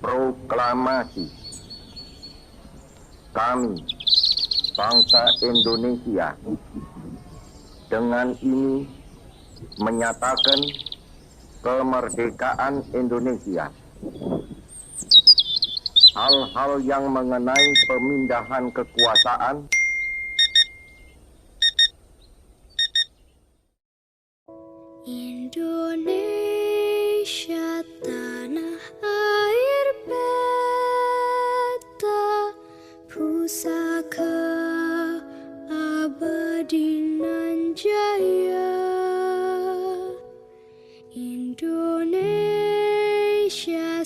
Proklamasi. Kami, bangsa Indonesia, dengan ini menyatakan kemerdekaan Indonesia. Hal-hal yang mengenai pemindahan kekuasaan Indonesia tanah air beta, pusaka abadi nan jaya. Indonesia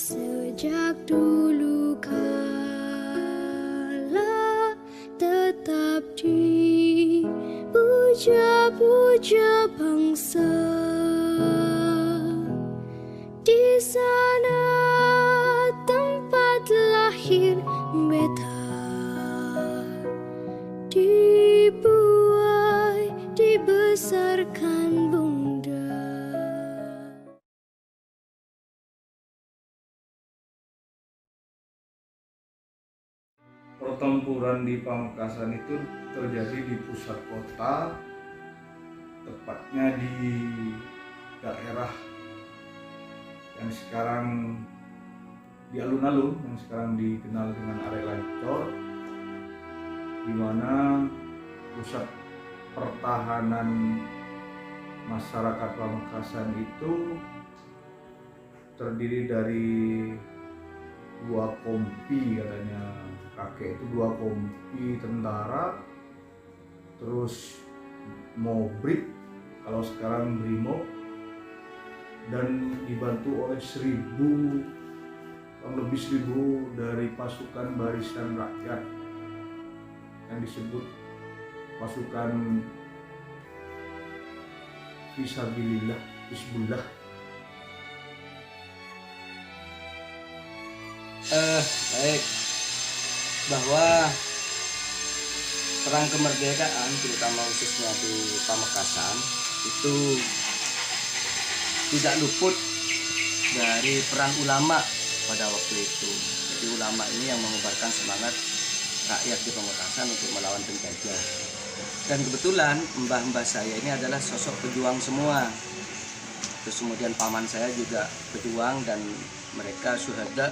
sejak dulu kala tetap dipuja-puja bangsa. Di sana tempat lahir beta, dibuai, dibesarkan bunda. Pertempuran di Pamekasan itu terjadi di pusat kota, tepatnya di daerah yang sekarang di alun-alun, yang sekarang dikenal dengan Arek Lancor, di mana pusat pertahanan masyarakat Pamekasan itu terdiri dari 2 kompi, katanya kakek itu 2 kompi tentara, terus Mobrik, kalau sekarang Brimob, dan dibantu oleh 1.000, kurang lebih 1.000 dari pasukan barisan rakyat yang disebut pasukan Fisabilillah, Hizbullah. Baik, bahwa perang kemerdekaan terutama khususnya di Pamekasan itu tidak luput dari peran ulama pada waktu itu. Jadi ulama ini yang mengobarkan semangat rakyat di Pamekasan untuk melawan penjajah. Dan kebetulan mbah-mbah saya ini adalah sosok pejuang semua. Terus kemudian paman saya juga pejuang dan mereka syuhada,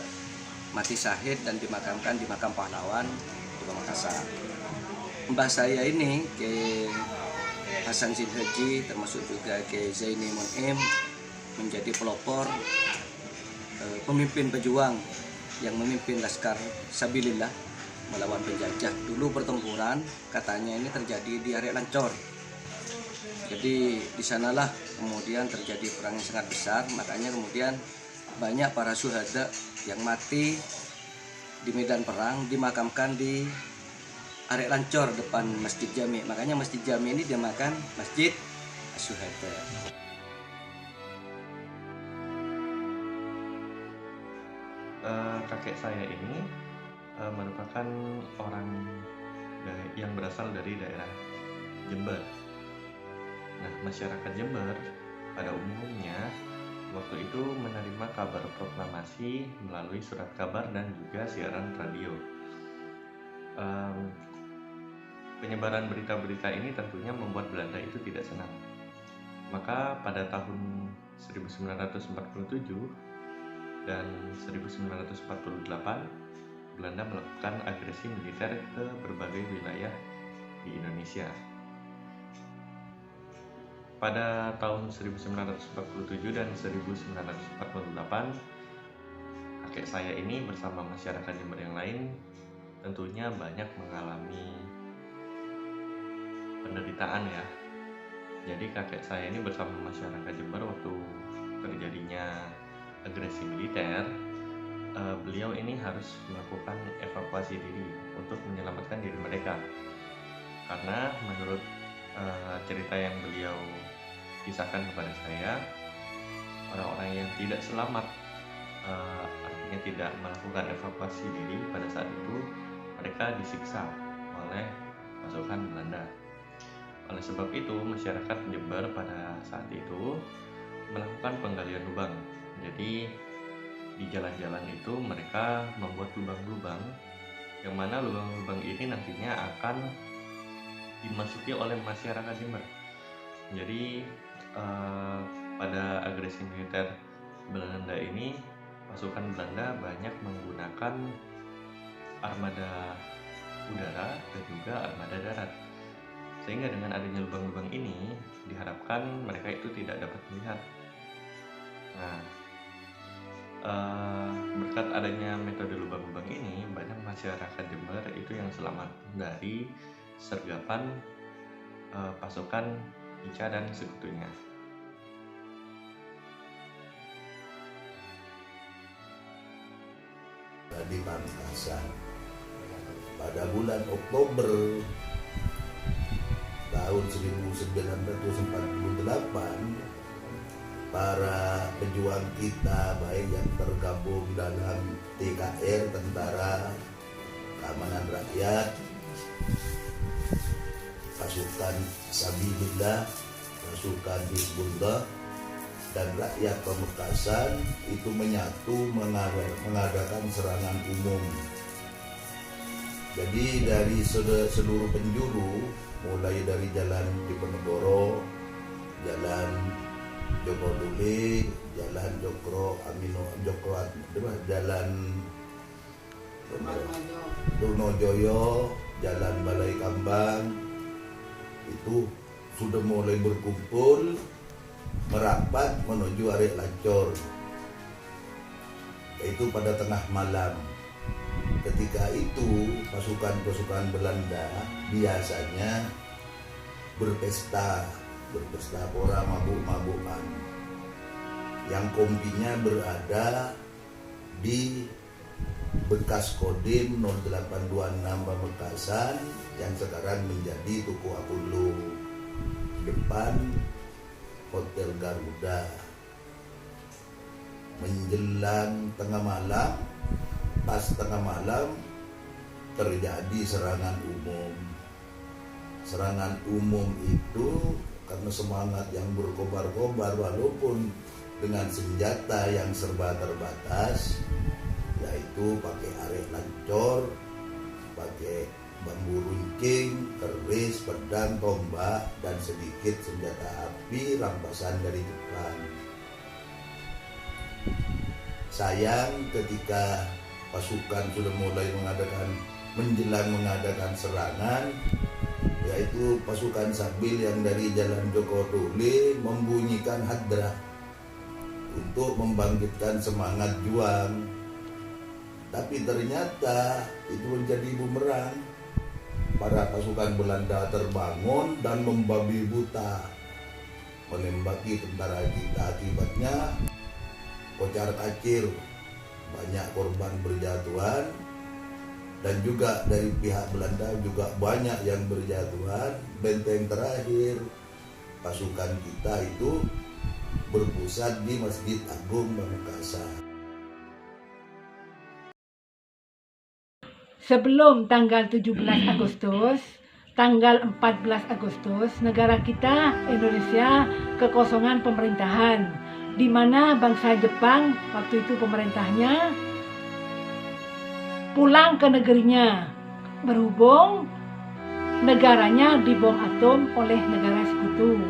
mati syahid dan dimakamkan di makam pahlawan di Pamekasan. Mbah saya ini ke Hasan Sinhaji termasuk juga ke Zaini Munim menjadi pelopor pemimpin pejuang yang memimpin Laskar Sabilillah melawan penjajah. Dulu pertempuran katanya ini terjadi di Arek Lancor. Jadi di sanalah kemudian terjadi perang yang sangat besar, makanya kemudian banyak para syuhada yang mati di medan perang dimakamkan di Arek Lancor depan Masjid Jami. Makanya Masjid Jami ini dinamakan Masjid Syuhada. Kakek saya ini merupakan orang yang berasal dari daerah Jember. Nah, masyarakat Jember pada umumnya waktu itu menerima kabar proklamasi melalui surat kabar dan juga siaran radio. Penyebaran berita-berita ini tentunya membuat Belanda itu tidak senang. Maka pada tahun 1947 dan 1948 Belanda melakukan agresi militer ke berbagai wilayah di Indonesia. Pada tahun 1947 dan 1948, kakek saya ini bersama masyarakat Jember yang lain tentunya banyak mengalami penderitaan ya. Jadi kakek saya ini bersama masyarakat Jember waktu terjadinya agresi militer, beliau ini harus melakukan evakuasi diri untuk menyelamatkan diri mereka. Karena menurut cerita yang beliau kisahkan kepada saya, orang-orang yang tidak selamat, artinya tidak melakukan evakuasi diri pada saat itu, mereka disiksa oleh pasukan Belanda. Oleh sebab itu, masyarakat Jember pada saat itu melakukan penggalian lubang. Jadi di jalan-jalan itu mereka membuat lubang-lubang, yang mana lubang-lubang ini nantinya akan dimasuki oleh masyarakat Jember. Jadi pada agresi militer Belanda ini, pasukan Belanda banyak menggunakan armada udara dan juga armada darat, sehingga dengan adanya lubang-lubang ini diharapkan mereka itu tidak dapat melihat. Nah, berkat adanya metode lubang-lubang ini, banyak masyarakat Jember itu yang selamat dari sergapan pasukan Ica dan sekutunya. Di Pamekasan pada bulan Oktober tahun 1948, para pejuang kita baik yang tergabung dalam TKR, Tentara Keamanan Rakyat, pasukan Sabilillah, pasukan Hizbullah, dan rakyat Pamekasan itu menyatu mengadakan serangan umum. Jadi dari seluruh penjuru, mulai dari Jalan Diponegoro, Jalan Joko Duli, Jalan Jalan Trunojoyo, Jalan Balai Kambang, itu sudah mulai berkumpul merapat menuju Arek Lancor, yaitu pada tengah malam. Ketika itu pasukan-pasukan Belanda biasanya berpesta pora mabuk-mabukan, yang kompinya berada di bekas Kodim 0826 Pamekasan yang sekarang menjadi Tuku Apulu, depan Hotel Garuda. Menjelang tengah malam, pas tengah malam terjadi serangan umum. Serangan umum itu karena semangat yang berkobar-kobar walaupun dengan senjata yang serba terbatas, yaitu pakai Arek Lancor, pakai bambu runcing, keris, pedang, tombak, dan sedikit senjata api rampasan dari Jepang. Sayang ketika pasukan sudah mulai menjelang mengadakan serangan, yaitu pasukan Sabil yang dari Jalan Joko Duli membunyikan hadrah untuk membangkitkan semangat juang. Tapi ternyata itu menjadi bumerang. Para pasukan Belanda terbangun dan membabi buta menembaki tentara kita. Akibatnya kocar kacir, banyak korban berjatuhan, dan juga dari pihak Belanda juga banyak yang berjatuhan. Benteng terakhir pasukan kita itu berpusat di Masjid Agung Pamekasan. Sebelum tanggal 17 Agustus, tanggal 14 Agustus, negara kita, Indonesia, kekosongan pemerintahan, di mana bangsa Jepang waktu itu pemerintahnya pulang ke negerinya, berhubung negaranya dibom atom oleh negara sekutu,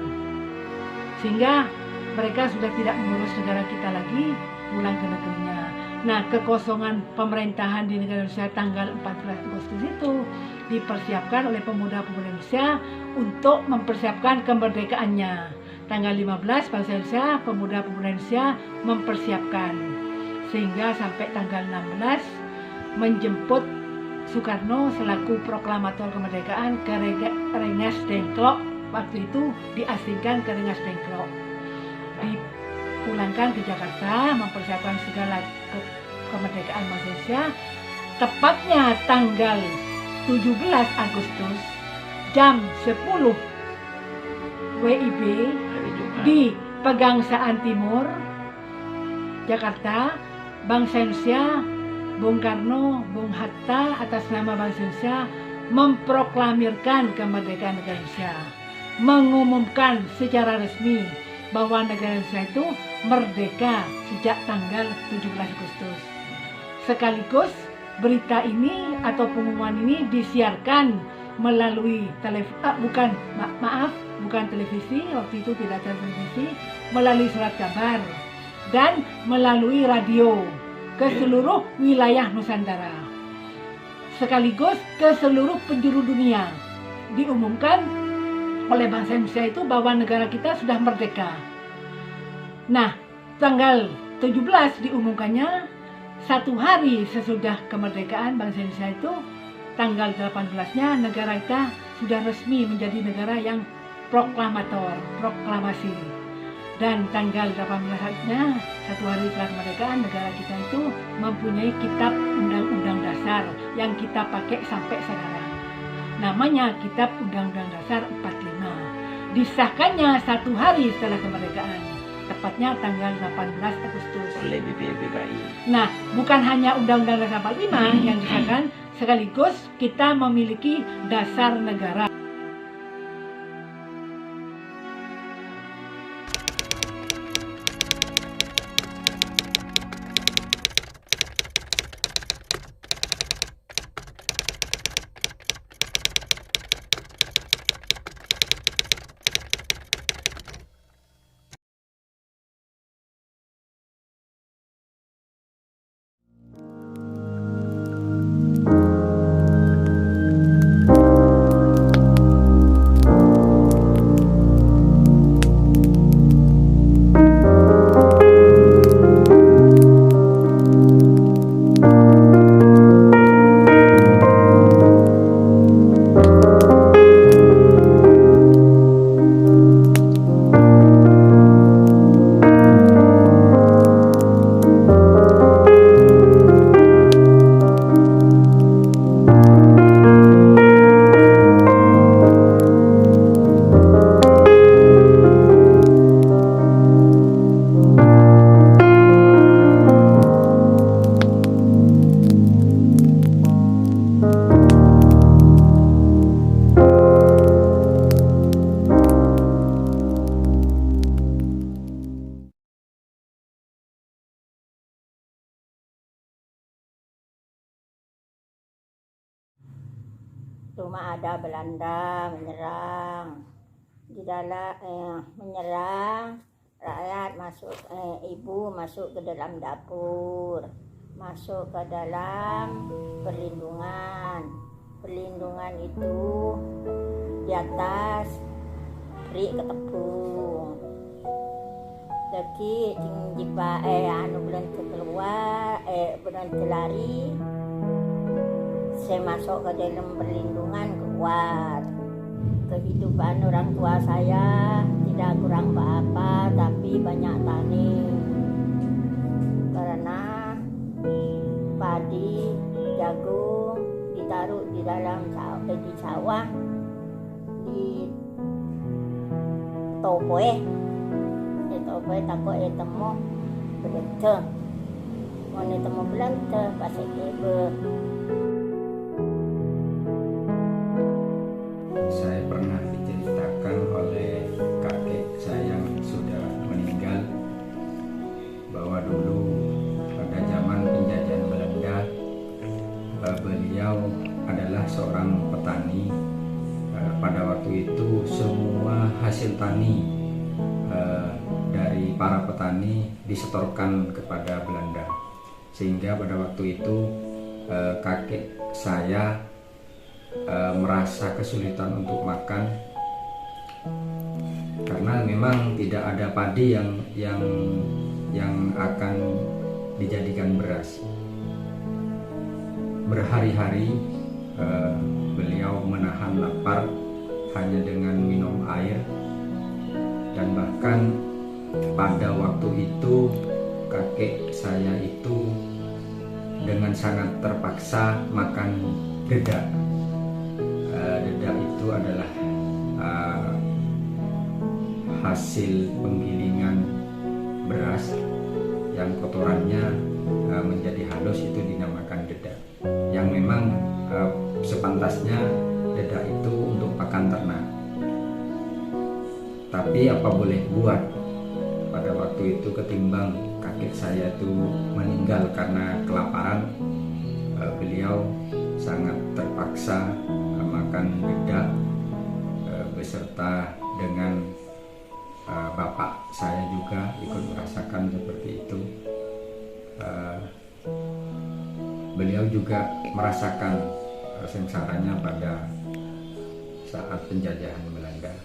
sehingga mereka sudah tidak mengurus negara kita lagi, pulang ke negerinya. Nah, kekosongan pemerintahan di negara Indonesia tanggal 14 Agustus itu dipersiapkan oleh pemuda-pemuda Indonesia untuk mempersiapkan kemerdekaannya. Tanggal 15 bangsa Indonesia, pemuda-pemuda Indonesia mempersiapkan, sehingga sampai tanggal 16 menjemput Soekarno selaku proklamator kemerdekaan ke Rengas Dengklok. Waktu itu diasingkan ke Rengas Dengklok, dipulangkan ke Jakarta, mempersiapkan segala kemerdekaan bangsa Indonesia. Tepatnya tanggal 17 Agustus jam 10 WIB di Pegangsaan Timur, Jakarta, bangsa Indonesia, Bung Karno, Bung Hatta atas nama bangsa Indonesia memproklamirkan kemerdekaan negara Indonesia, mengumumkan secara resmi bahwa negara Indonesia itu merdeka sejak tanggal 17 Agustus. Sekaligus berita ini atau pengumuman ini disiarkan melalui bukan televisi, waktu itu tidak ada televisi, melalui surat kabar dan melalui radio ke seluruh wilayah Nusantara. Sekaligus ke seluruh penjuru dunia. Diumumkan oleh bangsa Indonesia itu bahwa negara kita sudah merdeka. Nah, tanggal 17 diumumkannya, satu hari sesudah kemerdekaan bangsa Indonesia itu, tanggal 18-nya negara kita sudah resmi menjadi negara yang proklamasi. Dan tanggal 18-nya, satu hari setelah kemerdekaan, negara kita itu mempunyai kitab Undang-Undang Dasar yang kita pakai sampai sekarang. Namanya Kitab Undang-Undang Dasar 45. Disahkannya satu hari setelah kemerdekaan, tepatnya tanggal 18 Agustus. Oleh BPPKI. Nah, bukan hanya Undang-Undang Dasar 45 yang disahkan, sekaligus kita memiliki dasar negara. Cuma ada Belanda menyerang menyerang rakyat, ibu masuk ke dalam dapur, masuk ke dalam perlindungan itu di atas beri ke tepung. Jadi jipa belum keluar belum lari, saya masuk ke dalam perlindungan, keluar. Kehidupan orang tua saya tidak kurang apa-apa, tapi banyak tani. Karena padi, jagung ditaruh di dalam sawah, di topoe takut temu belente. Mau temu belente pasal kebe. Saya pernah diceritakan oleh kakek saya yang sudah meninggal bahwa dulu pada zaman penjajahan Belanda, beliau adalah seorang petani. Pada waktu itu semua hasil tani dari para petani disetorkan kepada Belanda, sehingga pada waktu itu kakek saya merasa kesulitan untuk makan karena memang tidak ada padi yang akan dijadikan beras. Berhari-hari beliau menahan lapar hanya dengan minum air, dan bahkan pada waktu itu kakek saya itu dengan sangat terpaksa makan dedak. Dedak itu adalah hasil penggilingan beras yang kotorannya menjadi halus, itu dinamakan dedak. Yang memang sepantasnya dedak itu untuk pakan ternak. Tapi apa boleh buat, waktu itu ketimbang kakek saya itu meninggal karena kelaparan, beliau sangat terpaksa makan dedak beserta dengan bapak saya juga ikut merasakan seperti itu. Beliau juga merasakan sengsaranya pada saat penjajahan Belanda.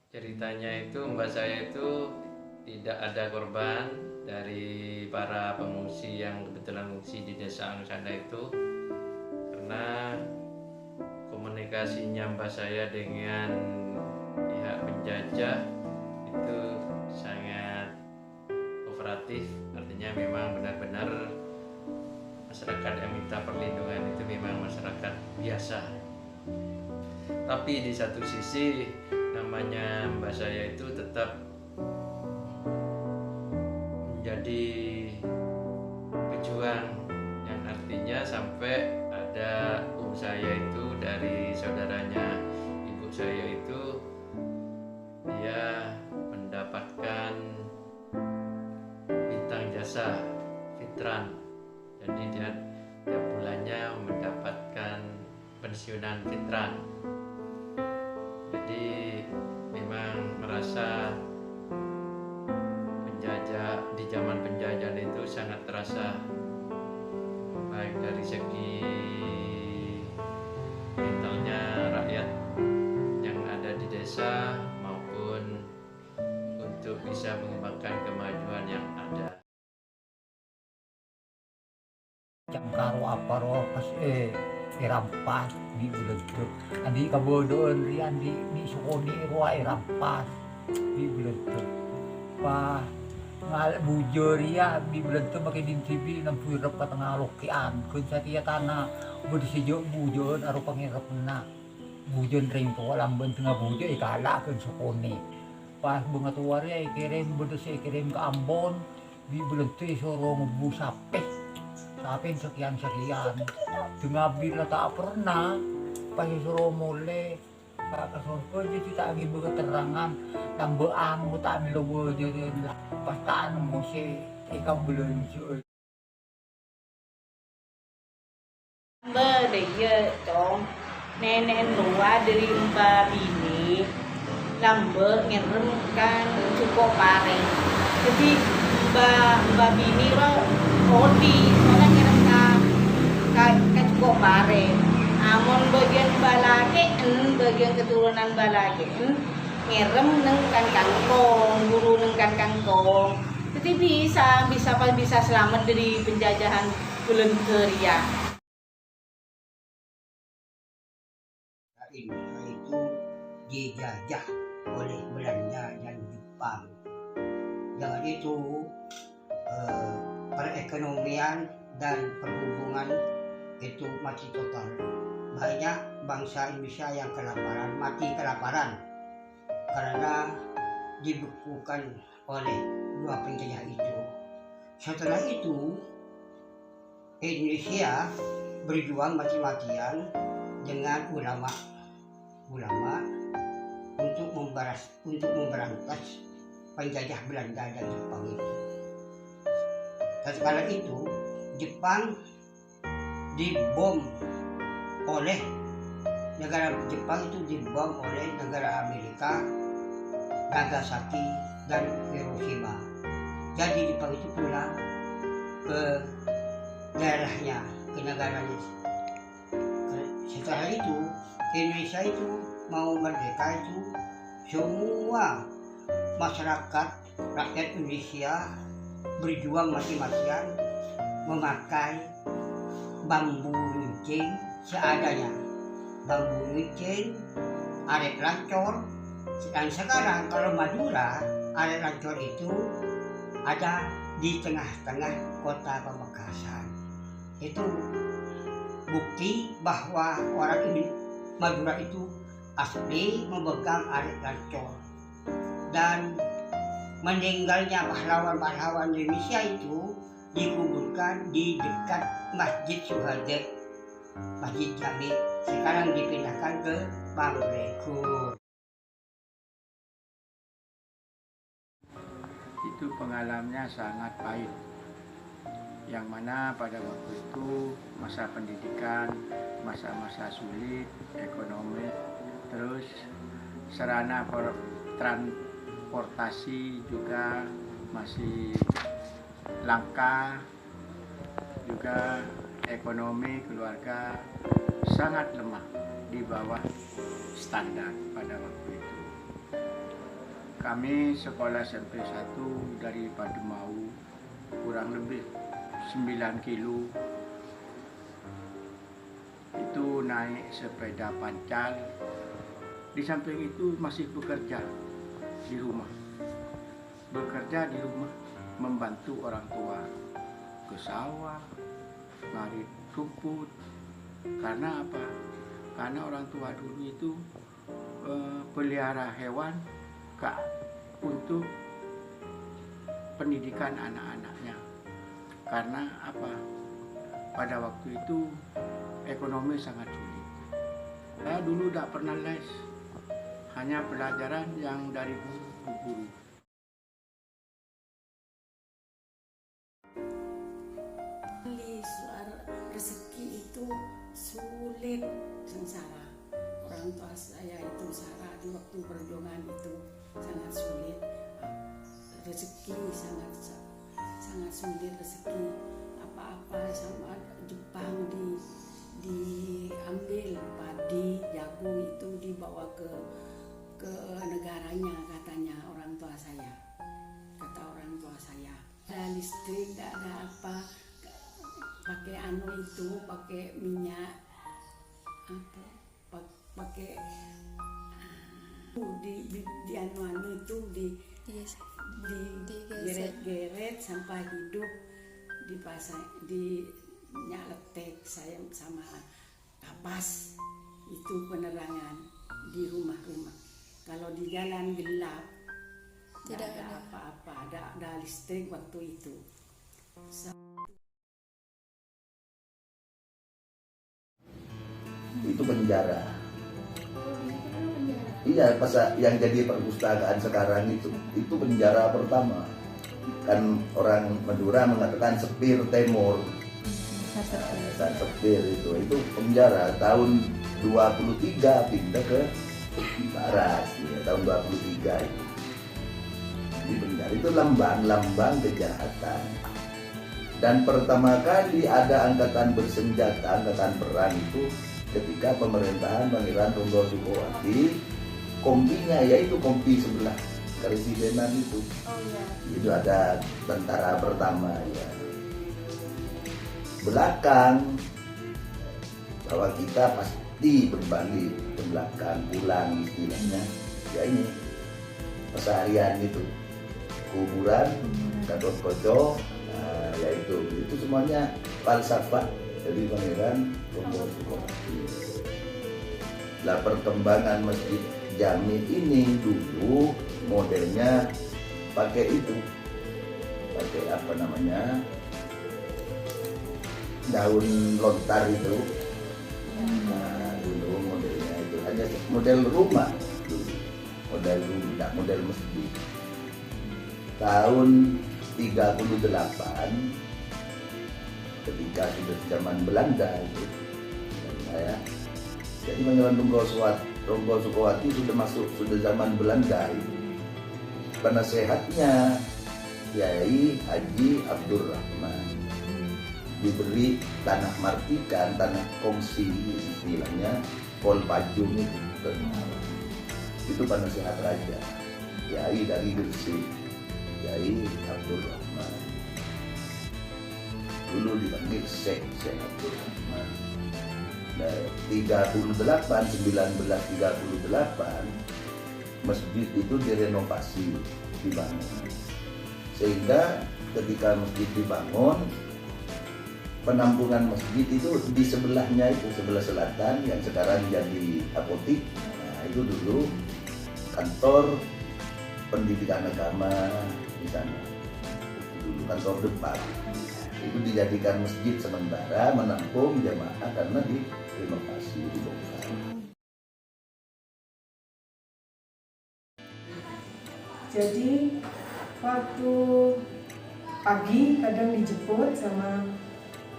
Ceritanya itu mbak saya itu tidak ada korban dari para pengungsi yang kebetulan mengungsi di desa Anusanda itu, karena komunikasinya mbak saya dengan pihak penjajah itu sangat kooperatif. Artinya memang benar-benar masyarakat yang minta perlindungan itu memang masyarakat biasa. Tapi di satu sisi namanya mbak saya itu tetap menjadi pejuang, yang artinya sampai ada saya itu dari saudaranya ibu saya itu dia mendapatkan bintang jasa Fitran, jadi dia tiap bulannya mendapatkan pensiunan Fitran. Jadi memang merasa penjajah di zaman penjajahan itu sangat terasa, baik dari segi mentalnya rakyat yang ada di desa maupun untuk bisa mengembangkan kemajuan yang ada. Karo apa roh pas irampas di bulan itu andi kabodohan rian di sukoni roa irampas di bulan itu pa ngal bujur ya di bulan itu pakai di TV nampu rep katengah lokian kun satia tanah budi sejo bujur aro pangirep na bujur ring to lamben tengah bujur ikala kun sukoni pas bunga tuar ya ikirim budi ikirim ke Ambon di bulan itu suruh ngebu sapeh tapi sekian-sekian dengan bila tak pernah pasti suruh mulai pak kesurko jadi tak lagi berketerangan tambahan mu tak ambil jadi pas tak nemu si ikan belum cuy Dia dong nenek tua dari Mbak Bini lambe ngerem kan cukup pare jadi Mbak Bini roh odi soalnya ngerem ka cukup pare amon bagian balake bagian keturunan balake ngerem neng kan kangkong guru neng kan kangkong jadi bisa selamat dari penjajahan Belanda. Indonesia itu dijajah oleh Belanda dan Jepang. Dengan itu perekonomian dan perhubungan itu masih total. Banyak bangsa Indonesia yang mati kelaparan karena dibekukan oleh dua penjajah itu. Setelah itu Indonesia berjuang mati-matian dengan ulama untuk memberantas penjajah Belanda dan Jepang itu. Tatkala itu Jepang dibom oleh negara Jepang itu dibom oleh negara Amerika, Nagasaki dan Hiroshima. Jadi Jepang itu pulang ke daerahnya, ke negaranya. Setelah itu Indonesia itu mau merdeka itu semua masyarakat rakyat Indonesia berjuang mati-matian memakai bambu runcing seadanya, bambu runcing, arit lancor. Dan sekarang kalau Madura arit lancor itu ada di tengah-tengah kota Pamekasan. Itu bukti bahwa orang ini Madura itu asli memegang arit lancor. Dan meninggalnya pahlawan-pahlawan Indonesia itu dikuburkan di dekat Masjid Syuhada, Masjid Jami. Sekarang dipindahkan ke Bangreku. pengalamannya sangat pahit. Yang mana pada waktu itu masa pendidikan, masa-masa sulit, ekonomi, terus sarana transportasi juga masih langka, juga ekonomi keluarga sangat lemah, di bawah standar pada waktu itu. Kami sekolah SMP 1 dari Padumau kurang lebih 9 kilo, itu naik sepeda pancal. Di samping itu masih bekerja di rumah, membantu orang tua ke sawah, ngarit rumput. Karena apa? Karena orang tua dulu itu pelihara hewan untuk pendidikan anak-anaknya. Karena apa? Pada waktu itu ekonomi sangat sulit. Saya dulu tidak pernah les, hanya pelajaran yang dari guru. Rezeki itu sulit, sengsara. Orang tua saya itu sengsara di waktu perjuangan itu sangat sulit. Rezeki sangat sulit rezeki. Apa-apa sama Jepang diambil, padi, jagung itu dibawa ke negaranya, katanya orang tua saya. Kata orang tua saya, ada listrik, tidak ada apa, pakai pakai minyak, pakai di anu itu digeret-geret sampai hidup, dipasang di minyak letek saya sama kapas. Itu penerangan di rumah-rumah. Kalau di jalan gelap, tidak ada apa-apa, ada listrik waktu itu. Itu penjara. Iya, pas yang jadi perpustakaan sekarang itu penjara pertama. Kan orang Madura mengatakan Sepir Timur. Sepir itu penjara tahun 23 pindah ke barat, ya, tahun 23 itu. Di penjara itu lambang kejahatan. Dan pertama kali ada angkatan bersenjata, angkatan perang itu ketika pemerintahan Pangeran Ronggo Sukowati, kompinya yaitu kompi sebelah Karesidenan itu. Itu ada tentara pertama ya. Belakang bahwa kita pasti berbalik ke belakang, pulang istilahnya. Ya ini pesarian itu, kuburan, Gatot Koco, ya itu semuanya falsafah dari Pangeran Ronggo Sukowati. Lah perkembangan Masjid Jami ini dulu modelnya pakai apa namanya, daun lontar itu. Nah dulu modelnya itu hanya model rumah dulu, model masjid. Tahun 38 ketika sudah zaman Belanda itu, saya jadi Pangeran Ronggo Sukowati sudah zaman Belanda itu. Penasehatnya Kiai Haji Abdurrahman diberi tanah martikan, tanah kongsi istilahnya, Pol Pajung itu penasehat raja, Kiai dari Gresik, Kiai Abdurrahman. Dulu dipanggil Syekh Abdurrahman. Nah, 1938 masjid itu direnovasi, dibangun. Sehingga ketika masjid dibangun, penampungan masjid itu di sebelahnya itu, sebelah selatan yang sekarang jadi apotik. Nah, itu dulu kantor pendidikan agama di sana. Itu dulu kantor depan. Itu dijadikan masjid sementara menampung jamaah karena direnovasi, dibongkar. Jadi waktu pagi kadang dijemput sama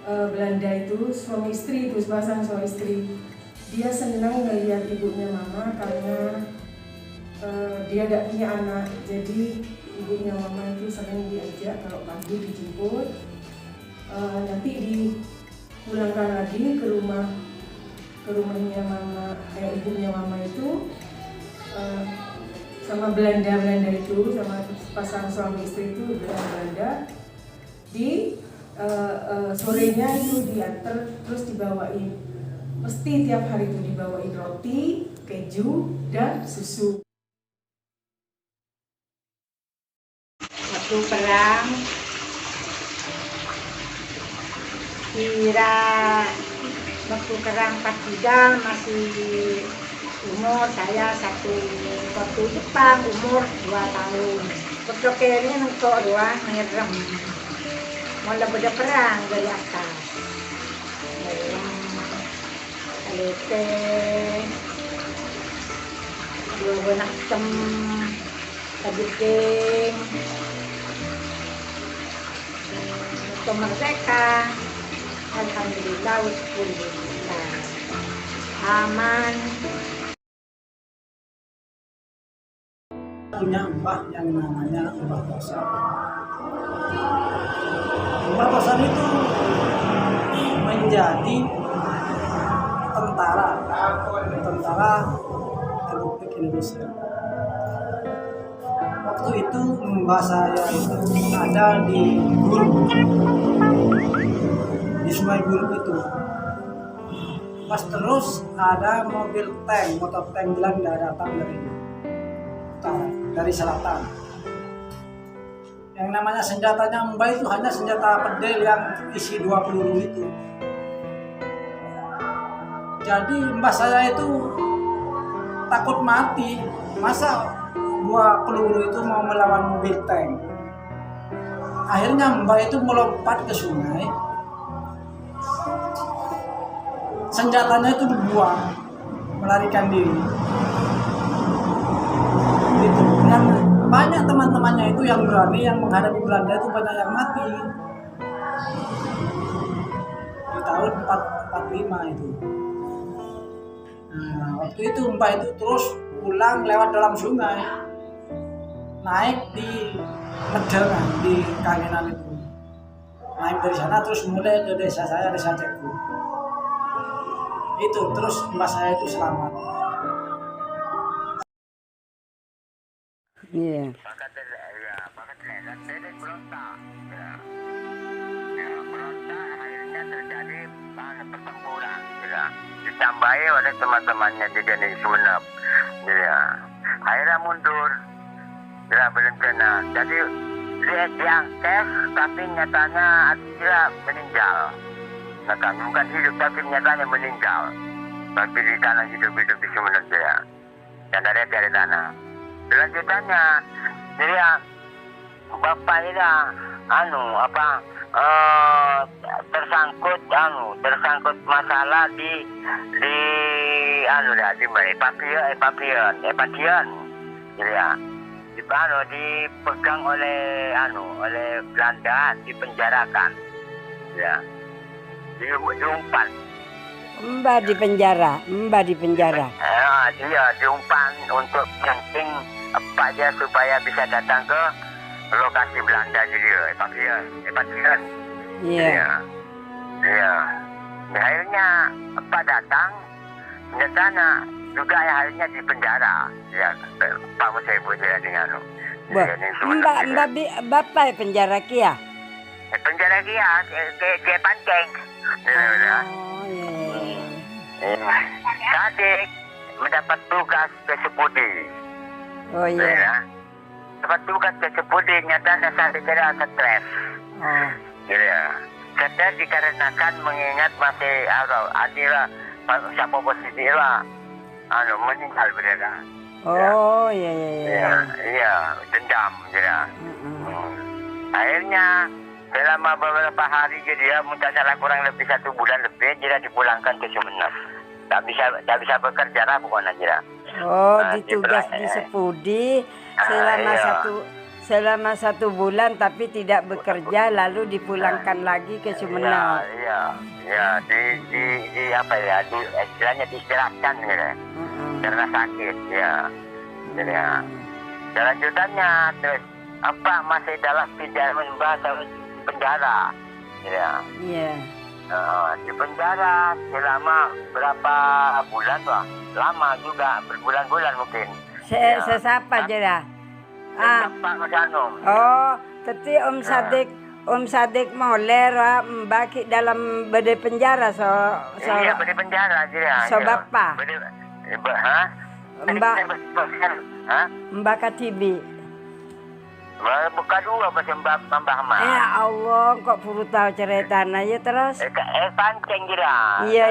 Belanda itu, suami istri itu, sepasang suami istri. Dia senang melihat ibunya mama karena dia tidak punya anak, jadi ibunya mama itu sering diajak kalau pagi dijemput, nanti dipulangkan lagi ke rumahnya mama, ibunya mama itu sama Belanda itu, sama pasang suami istri itu Belanda. Di sorenya itu diantar terus dibawain, mesti tiap hari itu dibawain roti, keju, dan susu. Waktu perang waktu perang Portugal masih umur saya waktu Jepang umur 2 tahun. Waktu kiri untuk doang ngerem, mulai pada perang dari atas. Kalete, dua benak tem, kabuting, untuk merdeka. Alhamdulillah, alhamdulillah, aman. Punya mbah yang namanya Mbah Bosan. Mbah Bosan itu menjadi tentara Republik Indonesia. Waktu itu mbah saya itu ada di Gulub, di Sungai Gulub itu. Pas terus ada motor tank Belanda datang dari selatan. Yang namanya senjatanya mbah itu hanya senjata pedel yang isi 2 peluru itu. Jadi mbah saya itu takut mati, masa 2 peluru itu mau melawan mobil tank. Akhirnya mbah itu melompat ke sungai, senjatanya itu dibuang, melarikan diri. Gitu. Dan banyak teman-temannya itu yang berani, yang menghadapi Belanda itu banyak yang mati. Di tahun 45 itu. Nah, waktu itu mbah itu terus pulang lewat dalam sungai, naik di Medangan, di Kangenan itu. Naik dari sana terus mulai ke desa saya, desa Ceku. Itu terus mbah saya itu selamat. Iya. Ditambahi oleh teman-temannya di Jenis Sumenep. Ya. Akhirnya mundur. Dia berencana. Jadi dia diangkat tapi nyatanya dia meninggal. Nyatanya bukan hidup tapi nyatanya meninggal. Tapi di tanah hidup-hidup di Sumenep dia. Dan dari tanah. Selanjutnya dia bapak dia tersangkut masalah di Epatian gitu ya. Dipegang oleh Belanda, dipenjarakan ya, diumpan. Mbak di penjara. Dia diumpan untuk penting apa aja supaya bisa datang ke lokasi Belanda jadi Epatian. Iya. Akhirnya apa datang, nyatanya juga akhirnya di penjara. Ya, Pak Musaibu jadi dengan Mbak bapak penjara kia. Penjara kia ke Panceng. Iya. Tadi mendapat tugas ke Sepudi. Oh iya. Dapat tugas ke Sepudi, nyatanya saya tidak stres. Oh. Iya. Stres dikarenakan mengingat masih adila siapa posisi lah meninggal berada. Oh iya. Iya, dendam ya. Akhirnya selama beberapa hari dia minta salah kurang lebih 1 bulan lebih dia dipulangkan ke Sumenep. Tak bisa bekerja lah pokoknya dia. Oh, ditugas di Sepudi selama selama 1 bulan tapi tidak bekerja lalu dipulangkan lagi ke Sumeneb. Iya, di apa ya, di istilahnya diistirahatkan gitu. Karena sakit, ya. Jadi ya. Selanjutnya terus apa masih dalam penjara, ya. Iya. Di penjara selama berapa bulan lah, lama juga, berbulan-bulan mungkin. Sesapa jera? Pak Masano. Oh, teti Om Sadik moler baki dalam bede penjara Iya, bede penjara jera. So bapa. Mbak Katibi. Bukan dua bahasa Mbah Mah. Ya Allah, kok perlu tahu ceritanya ya terus? Pancing jera. Iya.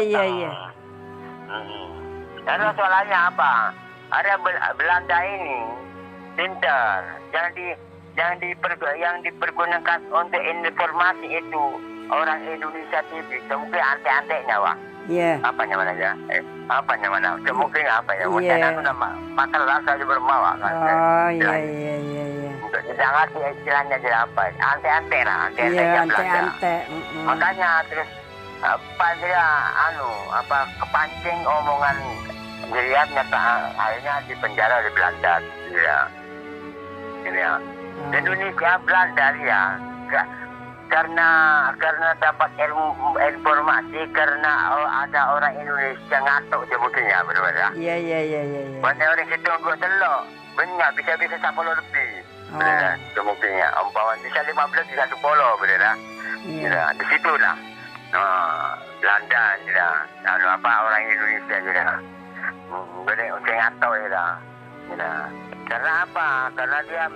Karena soalnya apa? Ada Belanda ini pintar, yang dipergunakan untuk informasi itu orang Indonesia TV, mungkin antek-anteknya wah. Iya. Apa namanya? Apa namanya? Mungkin apa ya? Mungkin Iya. nama makan rasa bermawa kan. Oh iya. Tidak ngerti istilahnya jadi apa? Antek-antek lah, Iya, Belanda. antek-antek. Makanya terus apa dia kepancing omongan Gilian nyata akhirnya di penjara di Belanda, ya. Ini ya. Indonesia Belanda ya. Karena dapat informasi karena ada orang Indonesia ngatuk dia mungkin ya benar ya. Iya. Banyak orang situ gua telok, banyak bisa 10 lebih. Benar, mungkin ya. Umpama bisa 15 bisa 10 benar ya. Iya. Di situ lah. Belanda ya. Orang Indonesia ya. Boleh untuk ngatur ya. Karena apa? Karena dia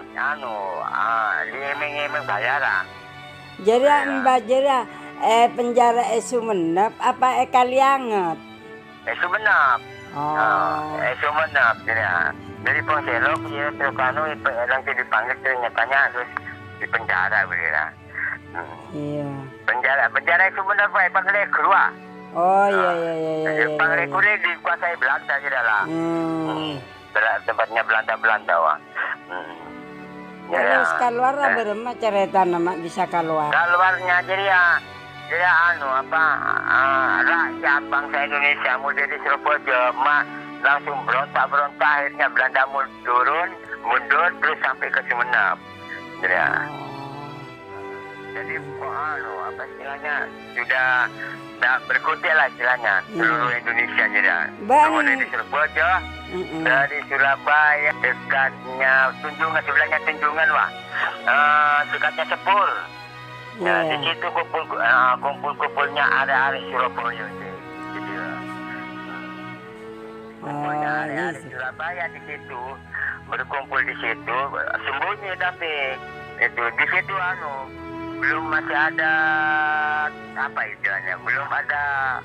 iming-iming bayaran. Jadi Mbak Jera penjara Sumeneb apa Kalianget? Sumeneb. Sumeneb jadi pengselok dia terus langsung dipanggil ternyatanya terus di penjara begitu. Iya. Penjara Sumeneb panggil keluar. Oh iya. Panggil kulit dikuasai Belanda je lah. Tempatnya Belanda wah. Terus keluar berapa cerita nama bisa keluar? Keluarnya jadi rakyat bangsa Indonesia mulai di Surabaya langsung berontak akhirnya Belanda mundur terus sampai ke Sumeneb. Jadi istilahnya sudah berkutik lah istilahnya seluruh Indonesia jadi. Mulai di Surabaya, dari Surabaya dekatnya Tunjungan, sebelahnya Tunjungan wah, dekatnya Sepur. Di situ kumpul-kumpulnya ada Surabaya. Jadi kumpulnya Surabaya di situ berkumpul di situ sembunyi tapi itu di situ belum masih ada apa istilahnya belum ada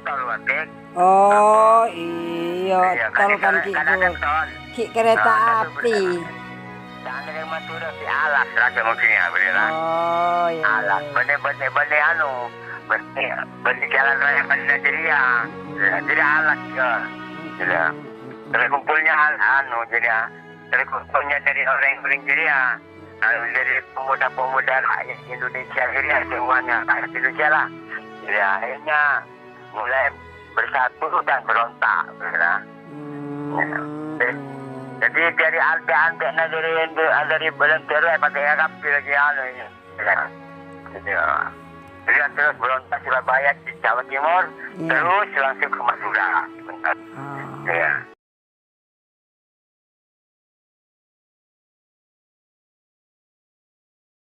tol wadik. Oh iya tol kan ki kereta api. Jangan yang Madura si alas raja mungkin ya beneran. Oh iya. Alas bener jalan raya Mandiri ya. Jadi alas ya. Terkumpulnya terkumpulnya dari orang-orang jadi ya. Dari pemuda-pemuda rakyat Indonesia jadi semuanya rakyat Indonesia lah. Jadi akhirnya mulai bersatu dan berontak, Jadi dari antek-anteknya dari Belanda pakai kapil lagi Jadi terus berontak Surabaya di Jawa Timur, terus langsung ke Madura.